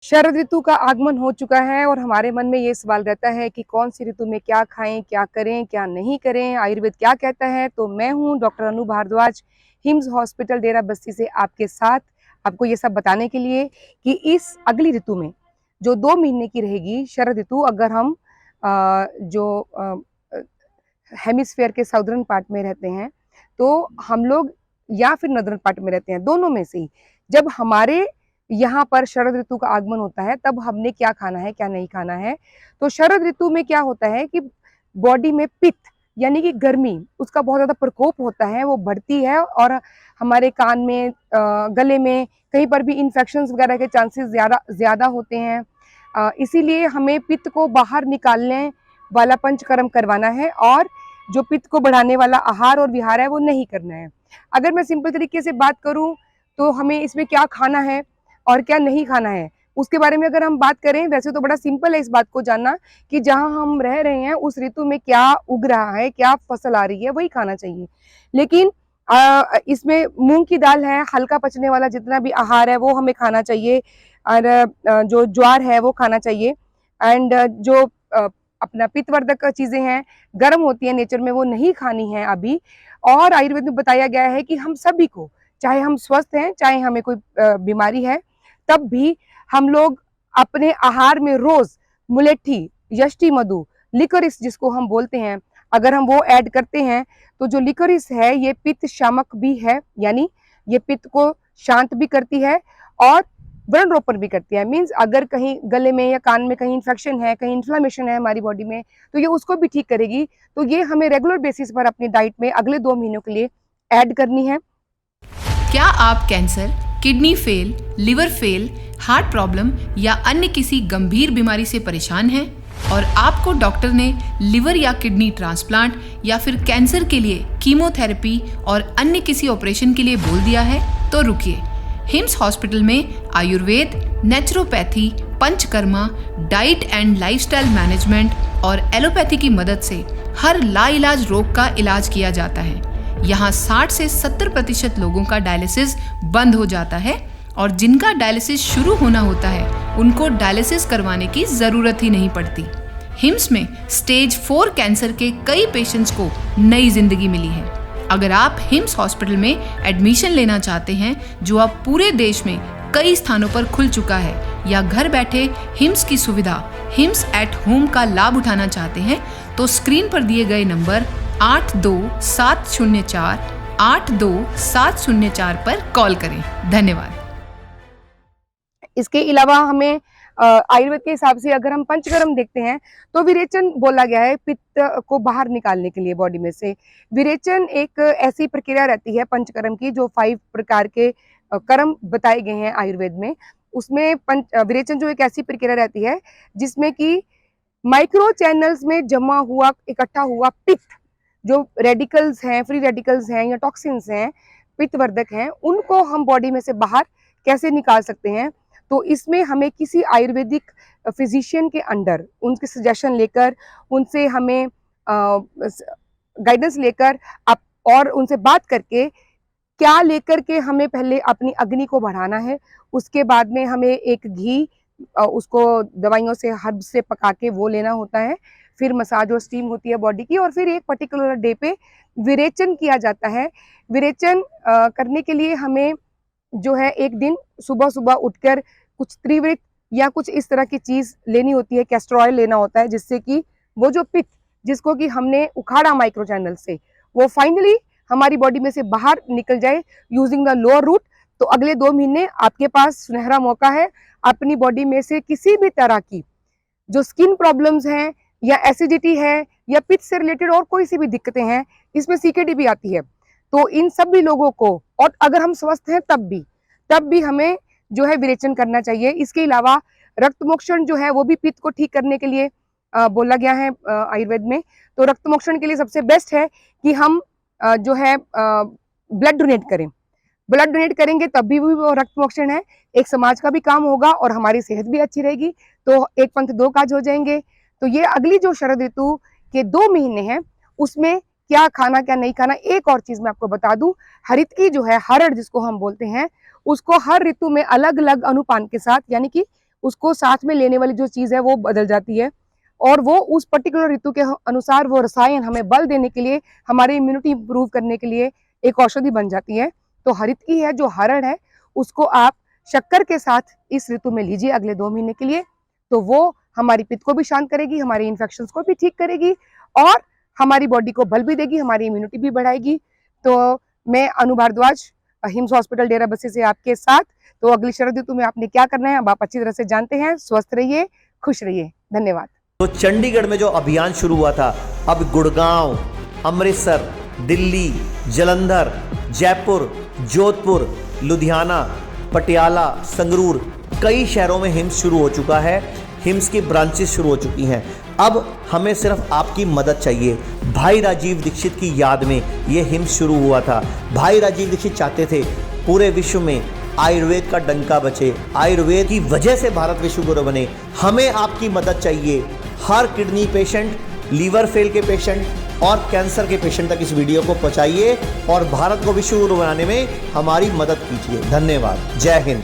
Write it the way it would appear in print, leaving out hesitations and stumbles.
शरद ऋतु का आगमन हो चुका है और हमारे मन में ये सवाल रहता है कि कौन सी ऋतु में क्या खाएं, क्या करें, क्या नहीं करें, आयुर्वेद क्या कहता है। तो मैं हूं डॉक्टर अनु भारद्वाज, हिम्स हॉस्पिटल डेरा बस्ती से आपके साथ, आपको ये सब बताने के लिए कि इस अगली ऋतु में जो 2 महीने की रहेगी शरद ऋतु, अगर हम जो हेमिस्फेयर के साउदर्न पार्ट में रहते हैं तो हम लोग, या फिर नॉर्दर्न पार्ट में रहते हैं, दोनों में से ही जब हमारे यहाँ पर शरद ऋतु का आगमन होता है तब हमने क्या खाना है, क्या नहीं खाना है। तो शरद ऋतु में क्या होता है कि बॉडी में पित्त यानी कि गर्मी, उसका बहुत ज्यादा प्रकोप होता है, वो बढ़ती है और हमारे कान में, गले में, कहीं पर भी इन्फेक्शन वगैरह के चांसेस ज्यादा ज्यादा होते हैं। इसीलिए हमें पित्त को बाहर निकालने वाला पंचकर्म करवाना है और जो पित्त को बढ़ाने वाला आहार और विहार है वो नहीं करना है। अगर मैं सिंपल तरीके से बात करूं तो हमें इसमें क्या खाना है और क्या नहीं खाना है उसके बारे में अगर हम बात करें, वैसे तो बड़ा सिंपल है इस बात को जानना कि जहां हम रह रहे हैं उस ऋतु में क्या उग रहा है, क्या फसल आ रही है, वही खाना चाहिए। लेकिन इसमें मूंग की दाल है, हल्का पचने वाला जितना भी आहार है वो हमें खाना चाहिए, और जो ज्वार है वो खाना चाहिए। एंड जो अपना पित्तवर्धक चीजें हैं, गर्म होती है नेचर में, वो नहीं खानी है अभी। और आयुर्वेद में बताया गया है कि हम सभी को, चाहे हम स्वस्थ हैं, चाहे हमें कोई बीमारी है, तब भी हम लोग अपने आहार में रोज मुलेठी, यष्टि मधु, लिकोरिस जिसको हम बोलते हैं, अगर हम वो ऐड करते हैं तो जो लिकोरिस है ये पित्त शामक भी है, यानी ये पित्त को शांत भी करती है और व्रण रोपण भी करती है। मीन्स अगर कहीं गले में या कान में कहीं इन्फेक्शन है, कहीं इन्फ्लामेशन है हमारी बॉडी में, तो ये उसको भी ठीक करेगी। तो ये हमें रेगुलर बेसिस पर अपनी डाइट में अगले 2 महीनों के लिए ऐड करनी है। क्या आप cancer, kidney fail, liver fail, heart problem या अन्य किसी गंभीर बीमारी से परेशान हैं और आपको डॉक्टर ने लिवर या किडनी ट्रांसप्लांट या फिर कैंसर के लिए कीमोथेरेपी और अन्य किसी ऑपरेशन के लिए बोल दिया है? तो रुकिए, हिम्स हॉस्पिटल में Ayurveda, naturopathy, panchakarma, diet and lifestyle management और एलोपैथी की मदद से हर लाइलाज रोग का इलाज किया जाता है। यहाँ 60 से 70% लोगों का डायलिसिस बंद हो जाता है और जिनका डायलिसिस शुरू होना होता है उनको डायलिसिस करवाने की जरूरत ही नहीं पड़ती। हिम्स में स्टेज 4 कैंसर के कई पेशेंट्स को नई जिंदगी मिली है। अगर आप हिम्स हॉस्पिटल में एडमिशन लेना चाहते हैं, जो अब पूरे देश में कई स्थानों पर खुल चुका है, या घर बैठे हिम्स की सुविधा हिम्स एट होम का लाभ उठाना चाहते हैं, तो स्क्रीन पर दिए गए नंबर 8270482704 पर कॉल करें। धन्यवाद। इसके अलावा हमें आयुर्वेद के हिसाब से अगर हम पंचकर्म देखते हैं तो विरेचन बोला गया है पित्त को बाहर निकालने के लिए बॉडी में से। विरेचन एक ऐसी प्रक्रिया रहती है पंचकर्म की, जो 5 प्रकार के कर्म बताए गए हैं आयुर्वेद में। उसमें विरेचन जो एक ऐसी प्रक्रिया रहती है जिसमें कि माइक्रो चैनल्स में जमा हुआ, इकट्ठा हुआ पित्त, जो रेडिकल्स हैं, फ्री रेडिकल्स हैं या टॉक्सिन्स हैं, पित्तवर्धक हैं, उनको हम बॉडी में से बाहर कैसे निकाल सकते हैं। तो इसमें हमें किसी आयुर्वेदिक फिजिशियन के अंडर उनके सजेशन लेकर, उनसे हमें गाइडेंस लेकर और उनसे बात करके, क्या लेकर के हमें पहले अपनी अग्नि को बढ़ाना है, उसके बाद में हमें एक घी, उसको दवाइयों से, हर्ब से पका के वो लेना होता है, फिर मसाज और स्टीम होती है बॉडी की, और फिर एक पर्टिकुलर डे पे विरेचन किया जाता है। विरेचन करने के लिए हमें जो है एक दिन सुबह सुबह उठकर कुछ त्रिवृत या कुछ इस तरह की चीज लेनी होती है, कैस्टर ऑयल लेना होता है, जिससे कि वो जो पित्त जिसको कि हमने उखाड़ा माइक्रो चैनल से, वो फाइनली हमारी बॉडी में से बाहर निकल जाए यूजिंग द लोअर रूट। तो अगले 2 महीने आपके पास सुनहरा मौका है अपनी बॉडी में से किसी भी तरह की जो स्किन प्रॉब्लम्स हैं, या एसिडिटी है, या पित्त से रिलेटेड और कोई सी भी दिक्कतें हैं, इसमें सीकेडी भी आती है, तो इन सभी लोगों को, और अगर हम स्वस्थ हैं तब भी हमें जो है विरेचन करना चाहिए। इसके अलावा रक्त मोक्षण जो है वो भी पित्त को ठीक करने के लिए बोला गया है आयुर्वेद में। तो रक्त मोक्षण के लिए सबसे बेस्ट है कि हम जो है ब्लड डोनेट करें। ब्लड डोनेट करेंगे तब भी वो रक्त मोक्षण है, एक समाज का भी काम होगा और हमारी सेहत भी अच्छी रहेगी। तो एक पंथ दो काज हो जाएंगे। तो ये अगली जो शरद ऋतु के 2 महीने हैं उसमें क्या खाना क्या नहीं खाना। एक और चीज मैं आपको बता दूं, हरित की जो है, हरड़ जिसको हम बोलते हैं, उसको हर ऋतु में अलग अलग अनुपान के साथ, यानी कि उसको साथ में लेने वाली जो चीज़ है वो बदल जाती है, और वो उस पर्टिकुलर ऋतु के अनुसार वो रसायन हमें बल देने के लिए, हमारी इम्यूनिटी इंप्रूव करने के लिए एक औषधि बन जाती है। तो हरितकी है जो हरड़ है, उसको आप शक्कर के साथ इस ऋतु में लीजिए अगले 2 महीने के लिए। तो वो हमारी पित्त को भी शांत करेगी, हमारी इन्फेक्शंस को भी ठीक करेगी और हमारी बॉडी को बल भी देगी, हमारी इम्यूनिटी भी बढ़ाएगी। तो मैं अनु भारद्वाज, हिम्स हॉस्पिटल डेरा बस्सी से आपके साथ। तो अगली शरद ऋतु में आपने क्या करना है अब आप अच्छी तरह से जानते हैं। स्वस्थ रहिए, खुश रहिए। धन्यवाद। तो चंडीगढ़ में जो अभियान शुरू हुआ था, अब गुड़गांव, अमृतसर, दिल्ली, जालंधर, जयपुर, जोधपुर, लुधियाना, पटियाला, संगरूर, कई शहरों में हिम्स शुरू हो चुका है। हिम्स की ब्रांचेस शुरू हो चुकी हैं। अब हमें सिर्फ आपकी मदद चाहिए। भाई राजीव दीक्षित की याद में ये हिम्स शुरू हुआ था। भाई राजीव दीक्षित चाहते थे पूरे विश्व में आयुर्वेद का डंका बचे, आयुर्वेद की वजह से भारत विश्व गुरु बने। हमें आपकी मदद चाहिए। हर किडनी पेशेंट, लीवर फेल के पेशेंट और कैंसर के पेशेंट तक इस वीडियो को पहुंचाइए और भारत को विश्व गुरु बनाने में हमारी मदद कीजिए। धन्यवाद। जय हिंद।